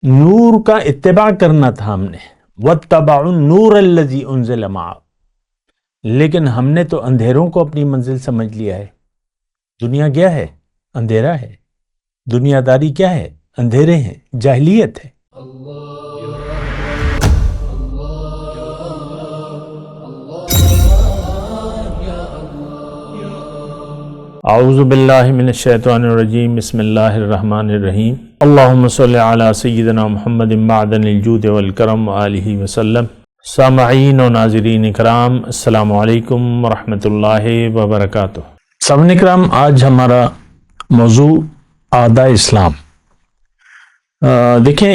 نور کا اتباع کرنا تھا ہم نے، واتبعوا النور الذی انزل معہ، لیکن ہم نے تو اندھیروں کو اپنی منزل سمجھ لیا ہے۔ دنیا کیا ہے؟ اندھیرا ہے۔ دنیا داری کیا ہے؟ اندھیرے ہیں، جاہلیت ہے۔ اعوذ باللہ من الشیطان الرجیم، بسم اللہ الرحمن الرحیم۔ اللہم صلی علی سیدنا محمد معدن الجود والکرم وآلہ وسلم۔ سامعین و ناظرین اکرام، السلام علیکم ورحمۃ اللہ وبرکاتہ۔ سامعین اکرام، آج ہمارا موضوع اعداء اسلام۔ دیکھیں،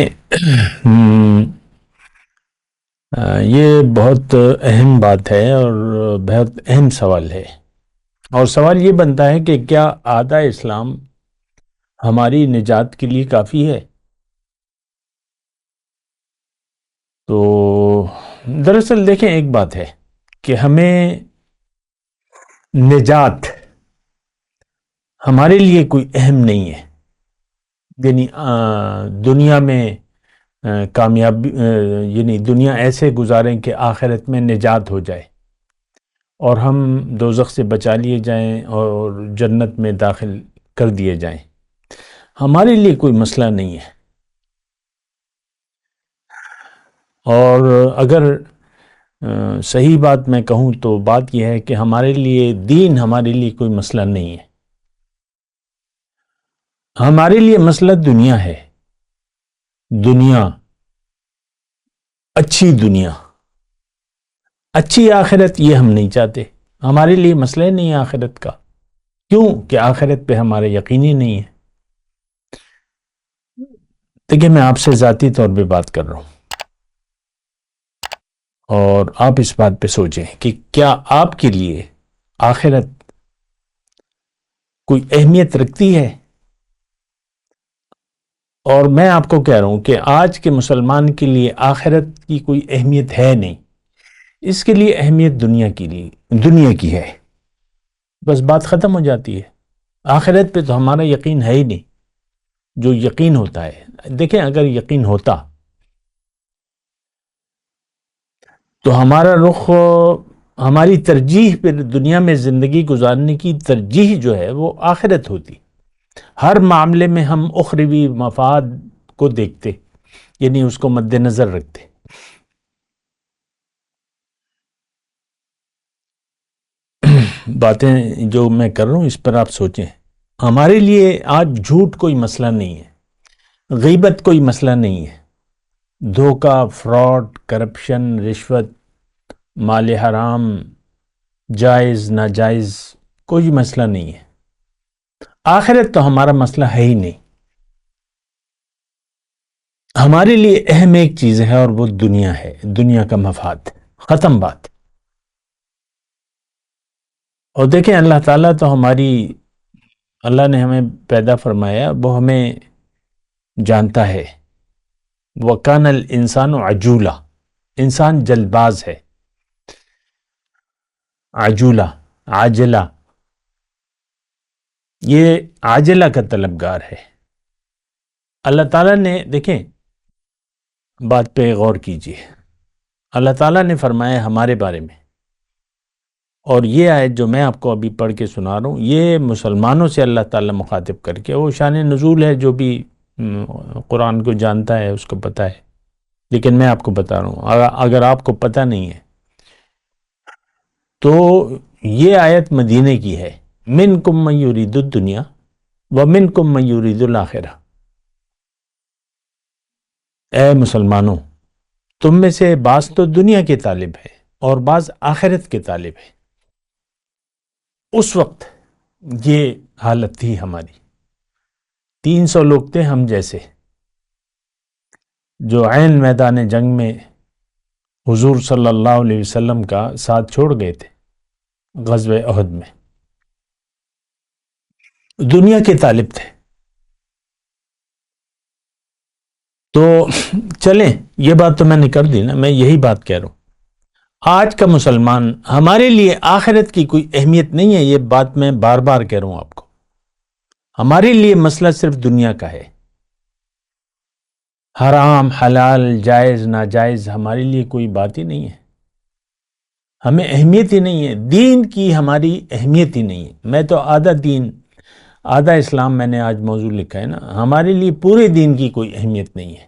یہ بہت اہم بات ہے اور بہت اہم سوال ہے، اور سوال یہ بنتا ہے کہ کیا اعداء اسلام ہماری نجات کے لیے کافی ہے؟ تو دراصل دیکھیں، ایک بات ہے کہ ہمیں نجات ہمارے لیے کوئی اہم نہیں ہے، یعنی دنیا میں کامیابی، یعنی دنیا ایسے گزاریں کہ آخرت میں نجات ہو جائے اور ہم دوزخ سے بچا لیے جائیں اور جنت میں داخل کر دیے جائیں، ہمارے لیے کوئی مسئلہ نہیں ہے۔ اور اگر صحیح بات میں کہوں تو بات یہ ہے کہ ہمارے لیے دین ہمارے لیے کوئی مسئلہ نہیں ہے، ہمارے لیے مسئلہ دنیا ہے۔ دنیا، اچھی آخرت، یہ ہم نہیں چاہتے۔ ہمارے لیے مسئلہ نہیں ہے آخرت کا، کیوں کہ آخرت پہ ہمارا یقین ہی نہیں ہے۔ دیکھیں، میں آپ سے ذاتی طور پہ بات کر رہا ہوں، اور آپ اس بات پہ سوچیں کہ کیا آپ کے لیے آخرت کوئی اہمیت رکھتی ہے؟ اور میں آپ کو کہہ رہا ہوں کہ آج کے مسلمان کے لیے آخرت کی کوئی اہمیت ہے نہیں، اس کے لیے اہمیت دنیا کی ہے، بس بات ختم ہو جاتی ہے۔ آخرت پہ تو ہمارا یقین ہے ہی نہیں۔ جو یقین ہوتا ہے، دیکھیں، اگر یقین ہوتا تو ہمارا رخ، ہماری ترجیح پہ دنیا میں زندگی گزارنے کی ترجیح جو ہے وہ آخرت ہوتی۔ ہر معاملے میں ہم اخروی مفاد کو دیکھتے، یعنی اس کو مد نظر رکھتے۔ باتیں جو میں کر رہا ہوں اس پر آپ سوچیں۔ ہمارے لیے آج جھوٹ کوئی مسئلہ نہیں ہے، غیبت کوئی مسئلہ نہیں ہے، دھوکہ، فراڈ، کرپشن، رشوت، مال حرام، جائز ناجائز، کوئی مسئلہ نہیں ہے۔ آخرت تو ہمارا مسئلہ ہے ہی نہیں۔ ہمارے لیے اہم ایک چیز ہے اور وہ دنیا ہے، دنیا کا مفاد، ختم بات۔ اور دیکھیں، اللہ تعالیٰ تو اللہ نے ہمیں پیدا فرمایا، وہ ہمیں جانتا ہے۔ وَكَانَ الْإِنسَانُ عَجُولًا، انسان جلد باز ہے۔ عاجلہ، یہ عاجلہ کا طلبگار ہے۔ اللہ تعالیٰ نے، دیکھیں، بات پہ غور کیجیے، اللہ تعالیٰ نے فرمایا ہمارے بارے میں، اور یہ آیت جو میں آپ کو ابھی پڑھ کے سنا رہا ہوں، یہ مسلمانوں سے اللہ تعالیٰ مخاطب کر کے، وہ شان نزول ہے، جو بھی قرآن کو جانتا ہے اس کو پتہ ہے، لیکن میں آپ کو بتا رہا ہوں، اگر آپ کو پتہ نہیں ہے تو یہ آیت مدینے کی ہے۔ منکم من یرید الدنیا ومنکم من یرید الآخرہ۔ اے مسلمانوں، تم میں سے بعض تو دنیا کے طالب ہے اور بعض آخرت کے طالب ہے۔ اس وقت یہ حالت تھی ہماری۔ 300 لوگ تھے ہم جیسے، جو عین میدان جنگ میں حضور صلی اللہ علیہ وسلم کا ساتھ چھوڑ گئے تھے غزوہ احد میں، دنیا کے طالب تھے۔ تو چلیں، یہ بات تو میں نے کر دی نا، میں یہی بات کہہ رہا ہوں، آج کا مسلمان، ہمارے لیے آخرت کی کوئی اہمیت نہیں ہے، یہ بات میں بار بار کہہ رہا ہوں آپ کو۔ ہمارے لیے مسئلہ صرف دنیا کا ہے۔ حرام حلال جائز ناجائز ہمارے لیے کوئی بات ہی نہیں ہے، ہمیں اہمیت ہی نہیں ہے، دین کی ہماری اہمیت ہی نہیں ہے۔ میں تو آدھا دین آدھا اسلام میں نے آج موضوع لکھا ہے نا، ہمارے لیے پورے دین کی کوئی اہمیت نہیں ہے۔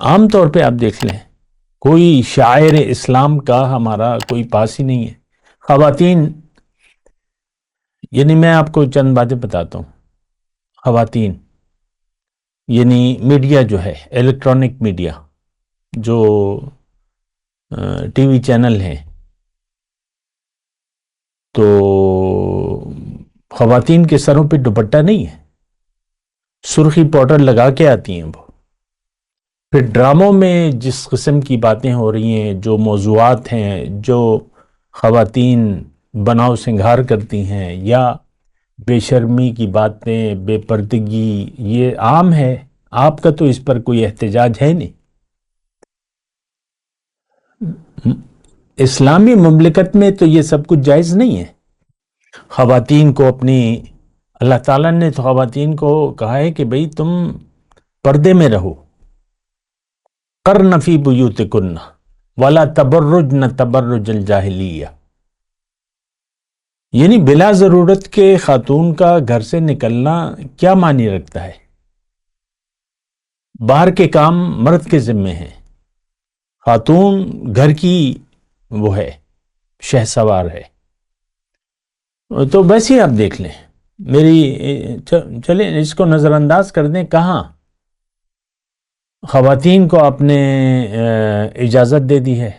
عام طور پہ آپ دیکھ لیں کوئی شاعر اسلام کا ہمارا کوئی پاس ہی نہیں ہے۔ خواتین، یعنی میں آپ کو چند باتیں بتاتا ہوں۔ خواتین یعنی میڈیا جو ہے، الیکٹرانک میڈیا، جو ٹی وی چینل ہیں، تو خواتین کے سروں پہ دوپٹہ نہیں ہے، سرخی پاؤڈر لگا کے آتی ہیں وہ۔ پھر ڈراموں میں جس قسم کی باتیں ہو رہی ہیں، جو موضوعات ہیں، جو خواتین بناؤ سنگھار کرتی ہیں، یا بے شرمی کی باتیں، بے پردگی، یہ عام ہے۔ آپ کا تو اس پر کوئی احتجاج ہے نہیں۔ اسلامی مملکت میں تو یہ سب کچھ جائز نہیں ہے۔ خواتین کو اپنی، اللہ تعالیٰ نے تو خواتین کو کہا ہے کہ بھئی تم پردے میں رہو، قرن فی بیوتکن ولا تبرجن تبرج الجاہلیہ، یعنی بلا ضرورت کے خاتون کا گھر سے نکلنا کیا معنی رکھتا ہے؟ باہر کے کام مرد کے ذمے ہیں، خاتون گھر کی وہ ہے، شہسوار ہے۔ تو ویسے ہی آپ دیکھ لیں، چلیں اس کو نظر انداز کر دیں، کہاں خواتین کو آپ نے اجازت دے دی ہے،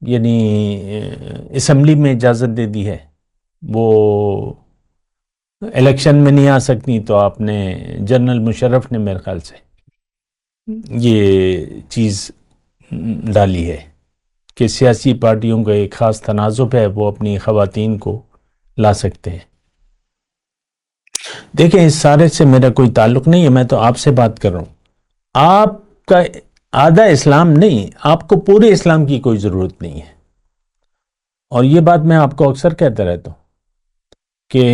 یعنی اسمبلی میں اجازت دے دی ہے، وہ الیکشن میں نہیں آ سکتی، تو آپ نے جنرل مشرف نے میرے خیال سے یہ چیز ڈالی ہے کہ سیاسی پارٹیوں کا ایک خاص تناسب ہے، وہ اپنی خواتین کو لا سکتے ہیں۔ دیکھیں اس سارے سے میرا کوئی تعلق نہیں ہے، میں تو آپ سے بات کر رہا ہوں۔ آپ کا آدھا اسلام نہیں، آپ کو پورے اسلام کی کوئی ضرورت نہیں ہے۔ اور یہ بات میں آپ کو اکثر کہتا رہتا ہوں کہ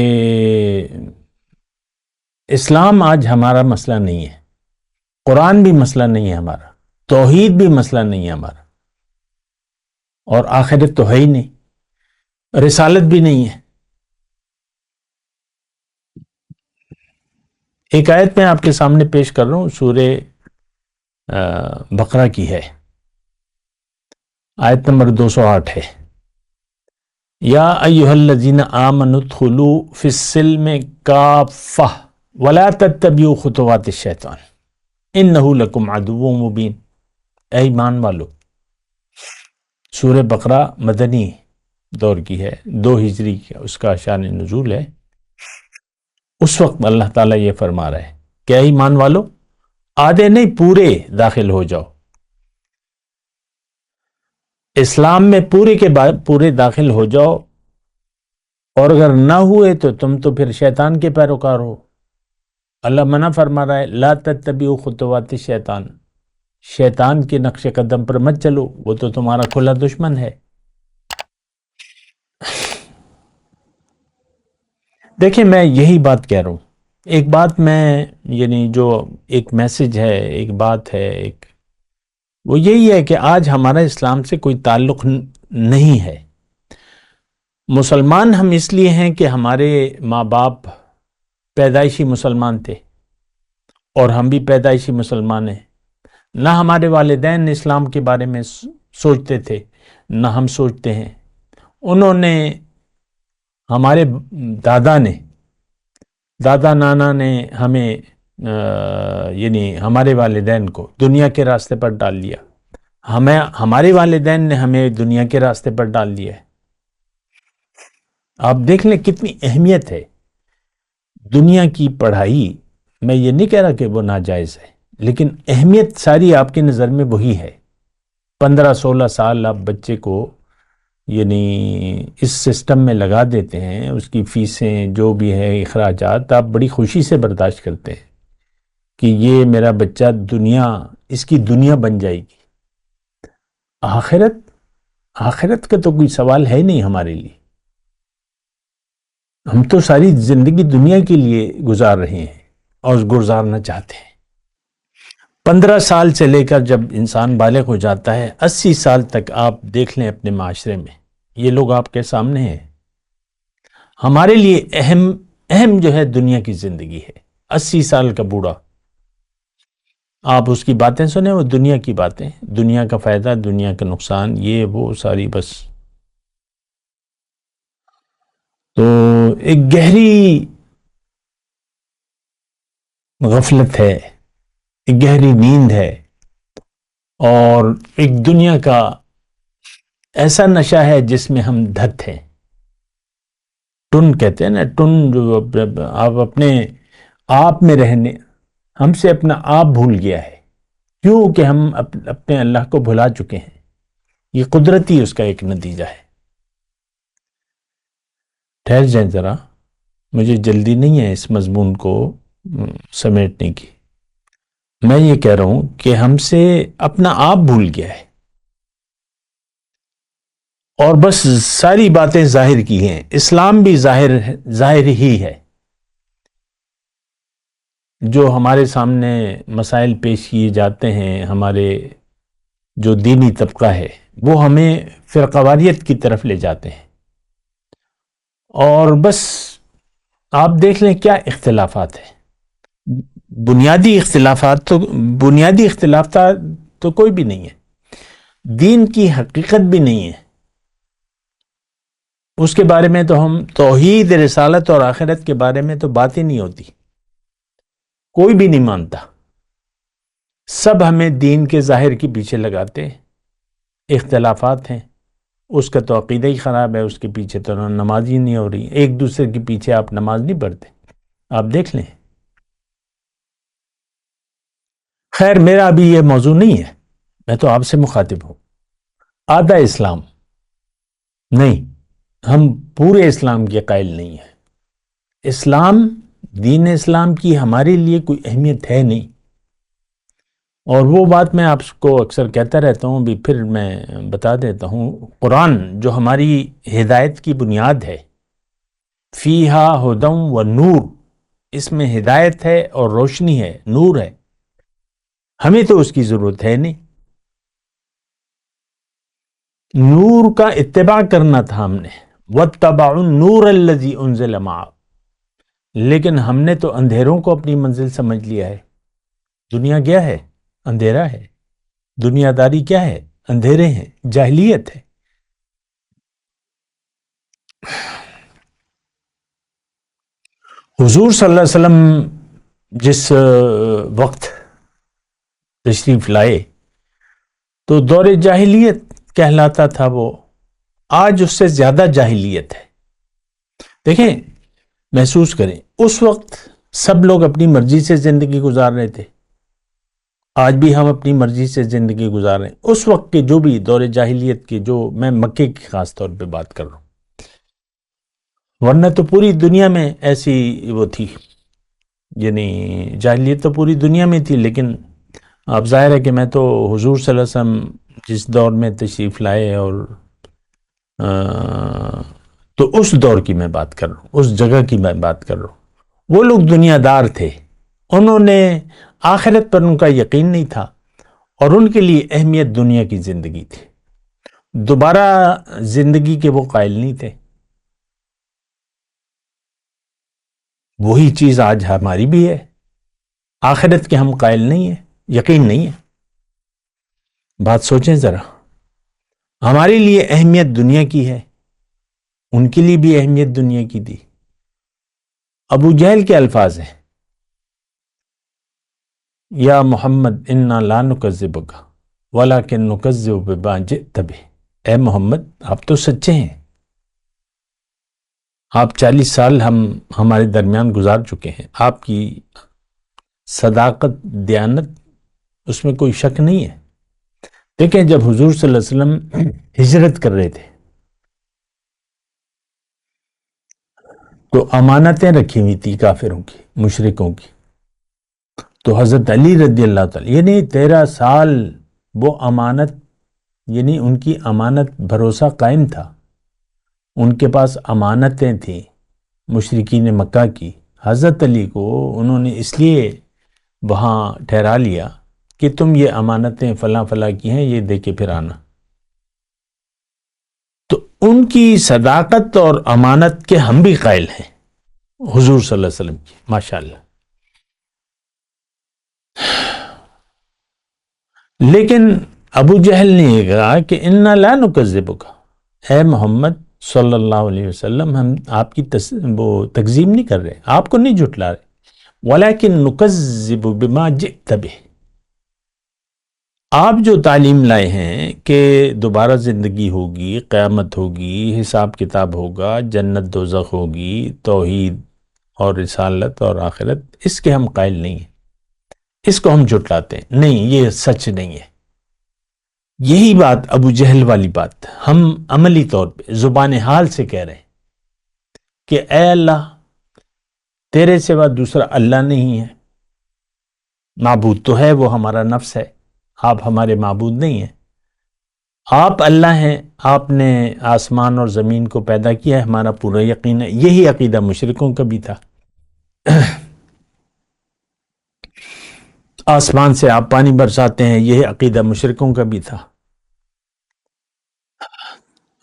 اسلام آج ہمارا مسئلہ نہیں ہے، قرآن بھی مسئلہ نہیں ہے ہمارا، توحید بھی مسئلہ نہیں ہے ہمارا، اور آخرت تو ہے ہی نہیں، رسالت بھی نہیں ہے۔ ایک آیت میں آپ کے سامنے پیش کر رہا ہوں، سورہ بقرہ کی ہے، آیت نمبر 208 ہے، یا ایہا الذین آمنوا ادخلوا فی السلم کافہ ولا تتبعوا خطوات الشیطان انہ لکم عدو مبین۔ اے ایمان والو، سورہ بقرہ مدنی دور کی ہے، 2 ہجری کا اس کا شان نزول ہے۔ اس وقت اللہ تعالیٰ یہ فرما رہا ہے کہ اے ایمان والو، آدھے نہیں پورے داخل ہو جاؤ اسلام میں، پورے کے پورے داخل ہو جاؤ، اور اگر نہ ہوئے تو تم تو پھر شیطان کے پیروکار ہو۔ اللہ منع فرما رہا ہے، لا تتبعوا خطوات الشیطان، شیطان کے نقش قدم پر مت چلو، وہ تو تمہارا کھلا دشمن ہے۔ دیکھیں میں یہی بات کہہ رہا ہوں، ایک بات میں، یعنی جو ایک میسج ہے، ایک بات ہے، وہ یہی ہے کہ آج ہمارا اسلام سے کوئی تعلق نہیں ہے۔ مسلمان ہم اس لیے ہیں کہ ہمارے ماں باپ پیدائشی مسلمان تھے، اور ہم بھی پیدائشی مسلمان ہیں۔ نہ ہمارے والدین اسلام کے بارے میں سوچتے تھے، نہ ہم سوچتے ہیں۔ انہوں نے، ہمارے دادا نانا نے ہمیں یعنی ہمارے والدین کو دنیا کے راستے پر ڈال دیا، ہمارے والدین نے ہمیں دنیا کے راستے پر ڈال دیا ہے۔ آپ دیکھ لیں کتنی اہمیت ہے دنیا کی پڑھائی۔ میں یہ نہیں کہہ رہا کہ وہ ناجائز ہے، لیکن اہمیت ساری آپ کی نظر میں وہی ہے۔ 15-16 سال آپ بچے کو یعنی اس سسٹم میں لگا دیتے ہیں، اس کی فیسیں جو بھی ہے، اخراجات آپ بڑی خوشی سے برداشت کرتے ہیں کہ یہ میرا بچہ اس کی دنیا بن جائے گی۔ آخرت کا تو کوئی سوال ہے نہیں ہمارے لیے، ہم تو ساری زندگی دنیا کے لیے گزار رہے ہیں۔ اور گزارنا چاہتے ہیں۔ 15 سال سے لے کر جب انسان بالغ ہو جاتا ہے، 80 سال تک آپ دیکھ لیں اپنے معاشرے میں، یہ لوگ آپ کے سامنے ہیں۔ ہمارے لیے اہم جو ہے دنیا کی زندگی ہے۔ 80 سال کا بوڑھا، آپ اس کی باتیں سنیں، وہ دنیا کی باتیں، دنیا کا فائدہ، دنیا کا نقصان، یہ وہ ساری بس۔ تو ایک گہری غفلت ہے، ایک گہری نیند ہے، اور ایک دنیا کا ایسا نشہ ہے جس میں ہم دھت ہیں۔ ٹن کہتے ہیں نا، ٹن جو آپ اپنے آپ میں رہنے، ہم سے اپنا آپ بھول گیا ہے، کیوں کہ ہم اپنے اللہ کو بھلا چکے ہیں۔ یہ قدرتی اس کا ایک نتیجہ ہے۔ ٹھہر جائیں ذرا، مجھے جلدی نہیں ہے اس مضمون کو سمیٹنے کی۔ میں یہ کہہ رہا ہوں کہ ہم سے اپنا آپ بھول گیا ہے، اور بس ساری باتیں ظاہر کی ہیں۔ اسلام بھی ظاہر ہی ہے۔ جو ہمارے سامنے مسائل پیش کیے جاتے ہیں، ہمارے جو دینی طبقہ ہے وہ ہمیں فرقواریت کی طرف لے جاتے ہیں، اور بس آپ دیکھ لیں کیا اختلافات ہیں۔ بنیادی اختلافات تو کوئی بھی نہیں ہے، دین کی حقیقت بھی نہیں ہے۔ اس کے بارے میں تو ہم توحید، رسالت اور آخرت کے بارے میں تو بات ہی نہیں ہوتی، کوئی بھی نہیں مانتا۔ سب ہمیں دین کے ظاہر کے پیچھے لگاتے ہیں۔ اختلافات ہیں، اس کا تو عقیدہ ہی خراب ہے، اس کے پیچھے تو نماز ہی نہیں ہو رہی، ایک دوسرے کے پیچھے آپ نماز نہیں پڑھتے، آپ دیکھ لیں۔ خیر، میرا ابھی یہ موضوع نہیں ہے، میں تو آپ سے مخاطب ہوں۔ آدھا اسلام نہیں، ہم پورے اسلام کے قائل نہیں ہیں۔ اسلام، دین اسلام کی ہمارے لیے کوئی اہمیت ہے نہیں، اور وہ بات میں آپ کو اکثر کہتا رہتا ہوں، بھی پھر میں بتا دیتا ہوں۔ قرآن جو ہماری ہدایت کی بنیاد ہے، فیہا ہدی و نور، اس میں ہدایت ہے اور روشنی ہے، نور ہے، ہمیں تو اس کی ضرورت ہے نہیں۔ نور کا اتباع کرنا تھا ہم نے، وَاتَّبَعُوا النُّورَ الَّذِي أُنزِلَ مَعَهُ، لیکن ہم نے تو اندھیروں کو اپنی منزل سمجھ لیا ہے۔ دنیا کیا ہے؟ اندھیرا ہے۔ دنیا داری کیا ہے؟ اندھیرے ہیں، جاہلیت ہے۔ حضور صلی اللہ علیہ وسلم جس وقت تشریف لائے تو دور جاہلیت کہلاتا تھا وہ، آج اس سے زیادہ جاہلیت ہے۔ دیکھیں، محسوس کریں، اس وقت سب لوگ اپنی مرضی سے زندگی گزار رہے تھے، آج بھی ہم اپنی مرضی سے زندگی گزار رہے ہیں۔ اس وقت کے جو بھی دور جاہلیت کے، جو میں مکے کی خاص طور پہ بات کر رہا ہوں، ورنہ تو پوری دنیا میں ایسی وہ تھی، یعنی جاہلیت تو پوری دنیا میں تھی، لیکن اب ظاہر ہے کہ میں تو حضور صلی اللہ علیہ وسلم جس دور میں تشریف لائے، اور تو اس دور کی میں بات کر رہا ہوں، اس جگہ کی میں بات کر رہا ہوں۔ وہ لوگ دنیا دار تھے، انہوں نے آخرت پر ان کا یقین نہیں تھا، اور ان کے لیے اہمیت دنیا کی زندگی تھی، دوبارہ زندگی کے وہ قائل نہیں تھے۔ وہی چیز آج ہماری بھی ہے، آخرت کے ہم قائل نہیں ہیں، یقین نہیں ہے۔ بات سوچیں ذرا، ہمارے لیے اہمیت دنیا کی ہے، ان کے لیے بھی اہمیت دنیا کی تھی۔ ابو جہل کے الفاظ ہیں، یا محمد انا لا نکذبک ولکن نکذب بما جئت بہ، اے محمد آپ تو سچے ہیں، آپ 40 سال ہمارے درمیان گزار چکے ہیں، آپ کی صداقت، دیانت، اس میں کوئی شک نہیں ہے۔ دیکھیں، جب حضور صلی اللہ علیہ وسلم ہجرت کر رہے تھے تو امانتیں رکھی ہوئی تھی کافروں کی، مشرکوں کی، تو حضرت علی رضی اللہ تعالی، یعنی 13 سال وہ امانت، یعنی ان کی امانت، بھروسہ قائم تھا، ان کے پاس امانتیں تھیں مشرکین مکہ کی، حضرت علی کو انہوں نے اس لیے وہاں ٹھہرا لیا کہ تم یہ امانتیں فلاں فلاں کی ہیں، یہ دے کے پھر آنا. تو ان کی صداقت اور امانت کے ہم بھی قائل ہیں حضور صلی اللہ علیہ وسلم کی، ماشاءاللہ. لیکن ابو جہل نے یہ کہا کہ انا لا نکذبک، اے محمد صلی اللہ علیہ وسلم، ہم آپ کی وہ تکذیب نہیں کر رہے، آپ کو نہیں جھٹلا رہے، ولیکن نکذب بما جئت بہ، آپ جو تعلیم لائے ہیں کہ دوبارہ زندگی ہوگی، قیامت ہوگی، حساب کتاب ہوگا، جنت دوزخ ہوگی، توحید اور رسالت اور آخرت، اس کے ہم قائل نہیں ہیں، اس کو ہم جھٹلاتے ہیں، نہیں یہ سچ نہیں ہے. یہی بات ابو جہل والی بات ہم عملی طور پہ زبان حال سے کہہ رہے ہیں کہ اے اللہ، تیرے سوا دوسرا اللہ نہیں ہے، معبود تو ہے وہ ہمارا نفس ہے، آپ ہمارے معبود نہیں ہیں، آپ اللہ ہیں، آپ نے آسمان اور زمین کو پیدا کیا ہے، ہمارا پورا یقین ہے. یہی عقیدہ مشرکوں کا بھی تھا. آسمان سے آپ پانی برساتے ہیں، یہ عقیدہ مشرکوں کا بھی تھا.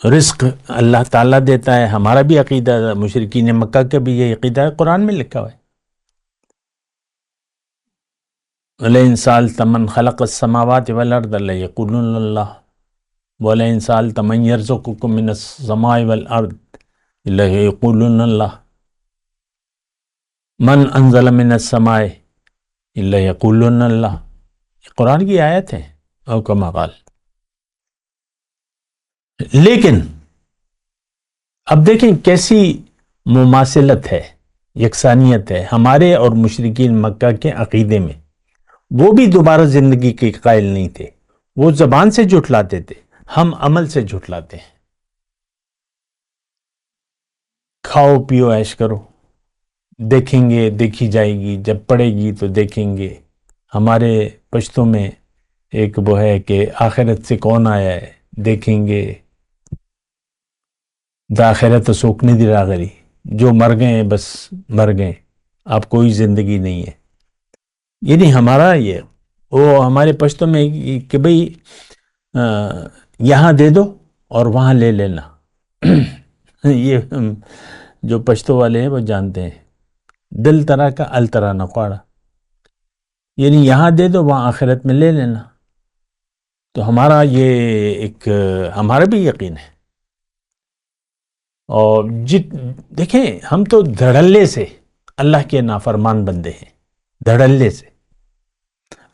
رزق اللہ تعالیٰ دیتا ہے، ہمارا بھی عقیدہ ہے. مشرکین مکہ کا بھی یہ عقیدہ ہے، قرآن میں لکھا ہوا ہے. وَلَئِن سَأَلْتَ مَنْ خَلَقَ السَّمَاوَاتِ وَالْأَرْضَ لَيَقُولُنَّ اللَّهُ وَلَئِن سَأَلْتَ مَنْ يَرْزُقُكُم مِّنَ السَّمَاءِ وَالْأَرْضِ لَيَقُولُنَّ اللَّهُ مَنْ أَنزَلَ مِنَ السَّمَاءِ لَيَقُولُنَّ اللَّهُ. یہ قرآن کی آیت ہے، او کما قال. لیکن اب دیکھیں کیسی مماثلت ہے، یکسانیت ہے ہمارے اور مشرکین مکہ کے عقیدے میں. وہ بھی دوبارہ زندگی کے قائل نہیں تھے، وہ زبان سے جھٹلاتے تھے، ہم عمل سے جھٹلاتے ہیں. کھاؤ پیو عیش کرو، دیکھیں گے، دیکھی جائے گی، جب پڑے گی تو دیکھیں گے. ہمارے پشتوں میں ایک وہ ہے کہ آخرت سے کون آیا ہے، دیکھیں گے. داخرت سوکھنے دی راغری، جو مر گئے ہیں بس مر گئے، اب کوئی زندگی نہیں ہے. یہ نہیں ہمارا، یہ وہ ہمارے پشتوں میں کہ بھئی یہاں دے دو اور وہاں لے لینا. یہ جو پشتوں والے ہیں وہ جانتے ہیں، دل طرح کا الطرح نقواڑا، یعنی یہاں دے دو وہاں آخرت میں لے لینا. تو ہمارا یہ ایک ہمارا بھی یقین ہے. اور دیکھیں ہم تو دھڑلے سے اللہ کے نافرمان بندے ہیں، دھڑلے سے.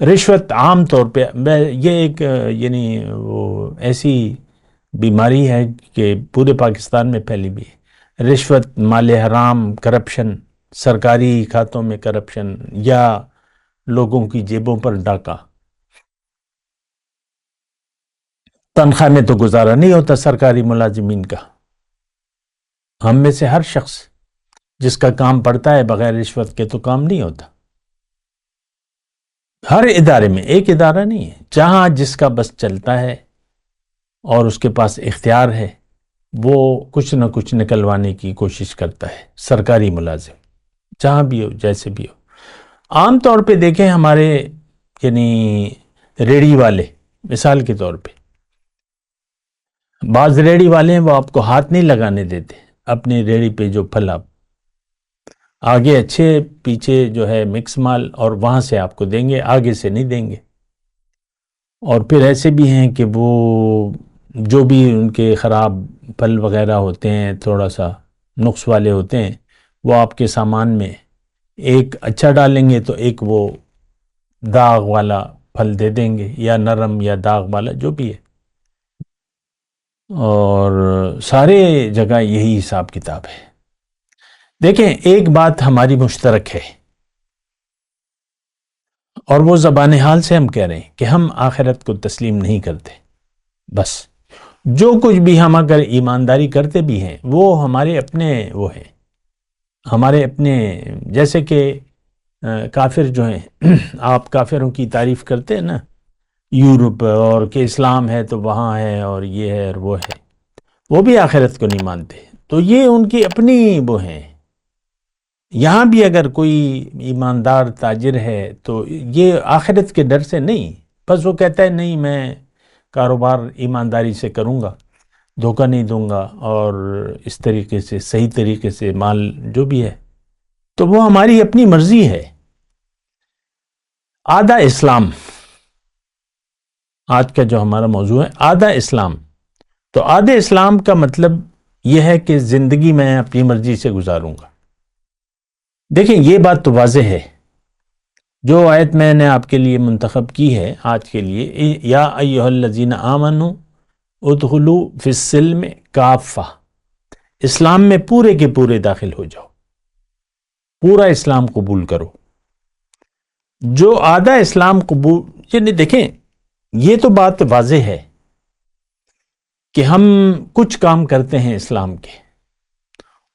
رشوت عام طور پہ یہ ایک یعنی وہ ایسی بیماری ہے کہ پورے پاکستان میں پھیلی بھی ہے. رشوت، مال حرام، کرپشن، سرکاری کھاتوں میں کرپشن یا لوگوں کی جیبوں پر ڈاکہ. تنخواہ میں تو گزارا نہیں ہوتا سرکاری ملازمین کا. ہم میں سے ہر شخص جس کا کام پڑتا ہے بغیر رشوت کے تو کام نہیں ہوتا. ہر ادارے میں، ایک ادارہ نہیں ہے، جہاں جس کا بس چلتا ہے اور اس کے پاس اختیار ہے وہ کچھ نہ کچھ نکلوانے کی کوشش کرتا ہے. سرکاری ملازم جہاں بھی ہو، جیسے بھی ہو. عام طور پہ دیکھیں ہمارے یعنی ریڑھی والے، مثال کے طور پہ بعض ریڑھی والے ہیں، وہ آپ کو ہاتھ نہیں لگانے دیتے اپنی ریڑھی پہ جو پھل، آپ آگے اچھے، پیچھے جو ہے مکس مال، اور وہاں سے آپ کو دیں گے، آگے سے نہیں دیں گے. اور پھر ایسے بھی ہیں کہ وہ جو بھی ان کے خراب پھل وغیرہ ہوتے ہیں، تھوڑا سا نقص والے ہوتے ہیں، وہ آپ کے سامان میں ایک اچھا ڈالیں گے تو ایک وہ داغ والا پھل دے دیں گے، یا نرم یا داغ والا جو بھی ہے. اور سارے جگہ یہی حساب کتاب ہے. دیکھیں ایک بات ہماری مشترک ہے، اور وہ زبان حال سے ہم کہہ رہے ہیں کہ ہم آخرت کو تسلیم نہیں کرتے. بس جو کچھ بھی ہم اگر ایمانداری کرتے بھی ہیں وہ ہمارے اپنے وہ ہیں، ہمارے اپنے، جیسے کہ کافر جو ہیں، آپ کافروں کی تعریف کرتے ہیں نا، یورپ، اور کہ اسلام ہے تو وہاں ہے اور یہ ہے اور وہ ہے، وہ بھی آخرت کو نہیں مانتے. تو یہ ان کی اپنی وہ ہیں، یہاں بھی اگر کوئی ایماندار تاجر ہے تو یہ آخرت کے ڈر سے نہیں، بس وہ کہتا ہے نہیں میں کاروبار ایمانداری سے کروں گا، دھوکہ نہیں دوں گا، اور اس طریقے سے صحیح طریقے سے مال جو بھی ہے، تو وہ ہماری اپنی مرضی ہے۔ آدھا اسلام، آج کا جو ہمارا موضوع ہے آدھا اسلام، تو آدھے اسلام کا مطلب یہ ہے کہ زندگی میں اپنی مرضی سے گزاروں گا۔ دیکھیں یہ بات تو واضح ہے، جو آیت میں نے آپ کے لیے منتخب کی ہے آج کے لیے، یا ایھا الذین آمنوا ادخلوا فی السلم کافہ، اسلام میں پورے کے پورے داخل ہو جاؤ، پورا اسلام قبول کرو۔ جو آدھا اسلام قبول، یعنی دیکھیں یہ تو بات واضح ہے کہ ہم کچھ کام کرتے ہیں اسلام کے،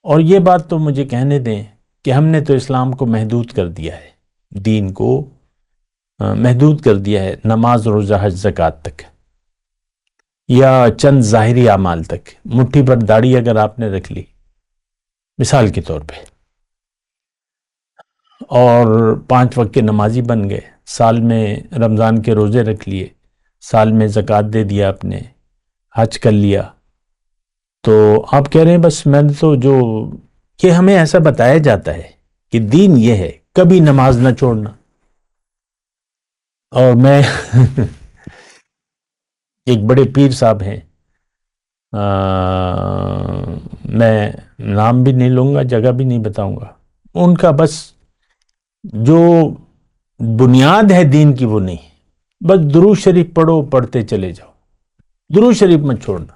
اور یہ بات تو مجھے کہنے دیں کہ ہم نے تو اسلام کو محدود کر دیا ہے، دین کو محدود کر دیا ہے نماز روزہ حج زکوٰۃ تک، یا چند ظاہری اعمال تک۔ مٹھی پر داڑھی اگر آپ نے رکھ لی مثال کے طور پہ، اور 5 وقت کے نمازی بن گئے، سال میں رمضان کے روزے رکھ لیے، سال میں زکوٰۃ دے دیا آپ نے، حج کر لیا، تو آپ کہہ رہے ہیں بس میں نے تو جو کہ ہمیں ایسا بتایا جاتا ہے کہ دین یہ ہے کبھی نماز نہ چھوڑنا۔ اور میں ایک بڑے پیر صاحب ہیں، میں نام بھی نہیں لوں گا، جگہ بھی نہیں بتاؤں گا، ان کا بس جو بنیاد ہے دین کی وہ نہیں، بس درود شریف پڑھو، پڑھتے چلے جاؤ، درود شریف مت چھوڑنا۔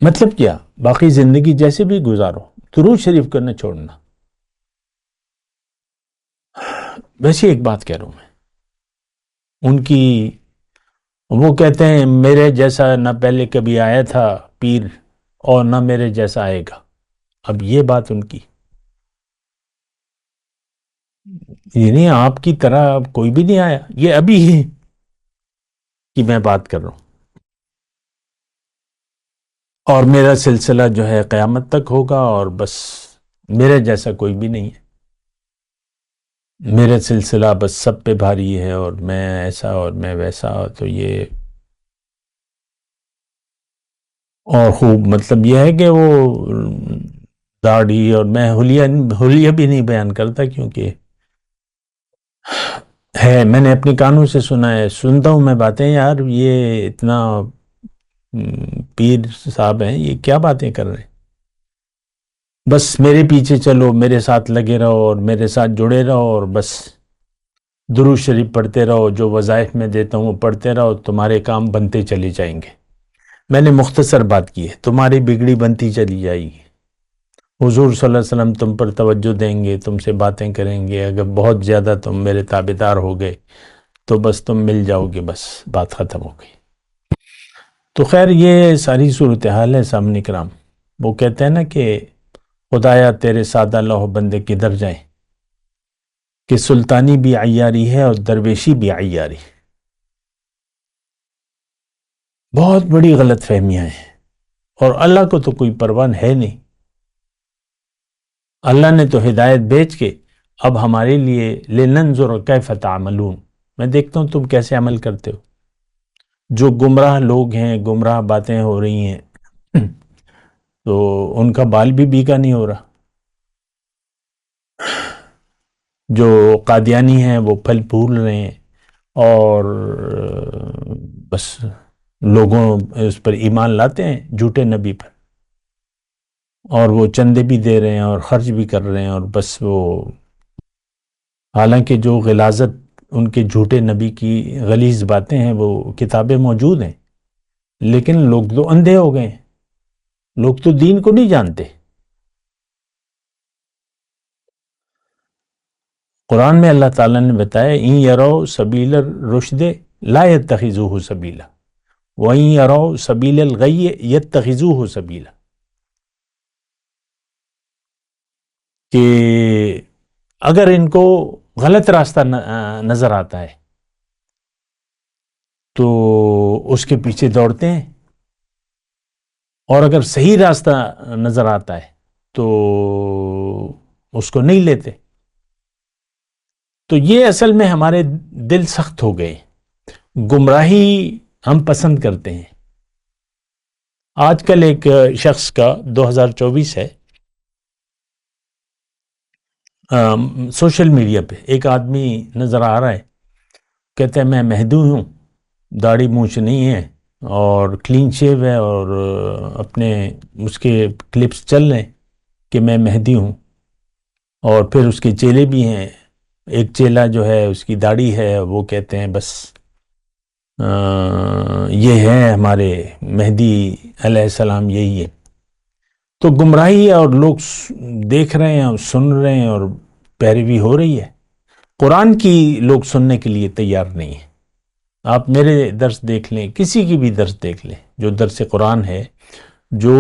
مطلب کیا؟ باقی زندگی جیسے بھی گزارو، درود شریف کرنا چھوڑنا۔ ویسے ایک بات کہہ رہا ہوں میں، ان کی، وہ کہتے ہیں میرے جیسا نہ پہلے کبھی آیا تھا پیر، اور نہ میرے جیسا آئے گا۔ اب یہ بات ان کی، یعنی آپ کی طرح اب کوئی بھی نہیں آیا، یہ ابھی ہی کی میں بات کر رہا ہوں، اور میرا سلسلہ جو ہے قیامت تک ہوگا، اور بس میرے جیسا کوئی بھی نہیں ہے، میرا سلسلہ بس سب پہ بھاری ہے، اور میں ایسا اور میں ویسا، تو یہ، اور خوب مطلب یہ ہے کہ وہ داڑھی، اور میں حلیہ بھی نہیں بیان کرتا کیونکہ ہے، میں نے اپنے کانوں سے سنا ہے، سنتا ہوں میں باتیں، یار یہ اتنا پیر صاحب ہیں، یہ کیا باتیں کر رہے ہیں، بس میرے پیچھے چلو، میرے ساتھ لگے رہو، اور میرے ساتھ جڑے رہو، اور بس درود شریف پڑھتے رہو، جو وظائف میں دیتا ہوں وہ پڑھتے رہو، تمہارے کام بنتے چلے جائیں گے۔ میں نے مختصر بات کی ہے، تمہاری بگڑی بنتی چلی جائے گی، حضور صلی اللہ علیہ وسلم تم پر توجہ دیں گے، تم سے باتیں کریں گے، اگر بہت زیادہ تم میرے تابعدار ہو گئے تو بس تم مل جاؤ گے، بس بات ختم ہو گئی۔ تو خیر یہ ساری صورتحال ہے سامنے کرام۔ وہ کہتے ہیں نا کہ خدایا تیرے سادہ لوح بندے کدھر جائیں، کہ سلطانی بھی عیاری ہے اور درویشی بھی عیاری۔ بہت بڑی غلط فہمیاں ہیں، اور اللہ کو تو کوئی پرواہ ہے نہیں، اللہ نے تو ہدایت بھیج کے اب ہمارے لیے لننظر کیف تعملون، میں دیکھتا ہوں تم کیسے عمل کرتے ہو۔ جو گمراہ لوگ ہیں، گمراہ باتیں ہو رہی ہیں، تو ان کا بال بھی بیکا نہیں ہو رہا، جو قادیانی ہیں وہ پھل پھول رہے ہیں، اور بس لوگوں اس پر ایمان لاتے ہیں جھوٹے نبی پر، اور وہ چندے بھی دے رہے ہیں اور خرچ بھی کر رہے ہیں، اور بس وہ، حالانکہ جو غلاظت ان کے جھوٹے نبی کی غلیظ باتیں ہیں وہ کتابیں موجود ہیں، لیکن لوگ تو اندھے ہو گئے ہیں، لوگ تو دین کو نہیں جانتے۔ قرآن میں اللہ تعالیٰ نے بتایا ان یروا سبیل الرشد لا یتخذوہ سبیلا وَإِن یروا سبیل الغی یتخذوہ سبیلا، کہ اگر ان کو غلط راستہ نظر آتا ہے تو اس کے پیچھے دوڑتے ہیں، اور اگر صحیح راستہ نظر آتا ہے تو اس کو نہیں لیتے. تو یہ اصل میں ہمارے دل سخت ہو گئے. گمراہی ہم پسند کرتے ہیں. آج کل ایک شخص کا 2024 ہے، سوشل میڈیا پہ ایک آدمی نظر آ رہا ہے، کہتے ہیں میں مہدی ہوں، داڑھی مونچھ نہیں ہے اور کلین شیو ہے، اور اپنے اس کے کلپس چل رہے ہیں کہ میں مہدی ہوں. اور پھر اس کے چیلے بھی ہیں. ایک چیلا جو ہے اس کی داڑھی ہے، وہ کہتے ہیں بس یہ ہے ہمارے مہدی علیہ السلام، یہی ہے. تو گمراہی ہے اور لوگ دیکھ رہے ہیں اور سن رہے ہیں اور پیروی ہو رہی ہے. قرآن کی لوگ سننے کے لیے تیار نہیں ہیں. آپ میرے درس دیکھ لیں، کسی کی بھی درس دیکھ لیں، جو درس قرآن ہے، جو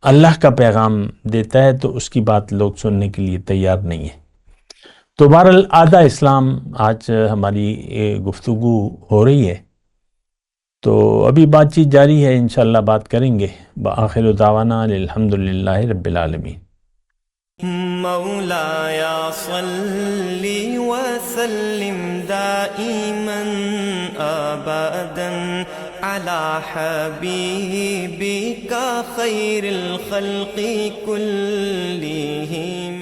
اللہ کا پیغام دیتا ہے، تو اس کی بات لوگ سننے کے لیے تیار نہیں ہیں. تو بہرحال آدھا اسلام آج ہماری گفتگو ہو رہی ہے. تو ابھی بات چیت جاری ہے، انشاءاللہ بات کریں گے. بآخر دعوانا الحمدللہ رب العالمین. مولایا صلی وسلم دائما ابدا علی حبیبک خیر الخلق کلہم.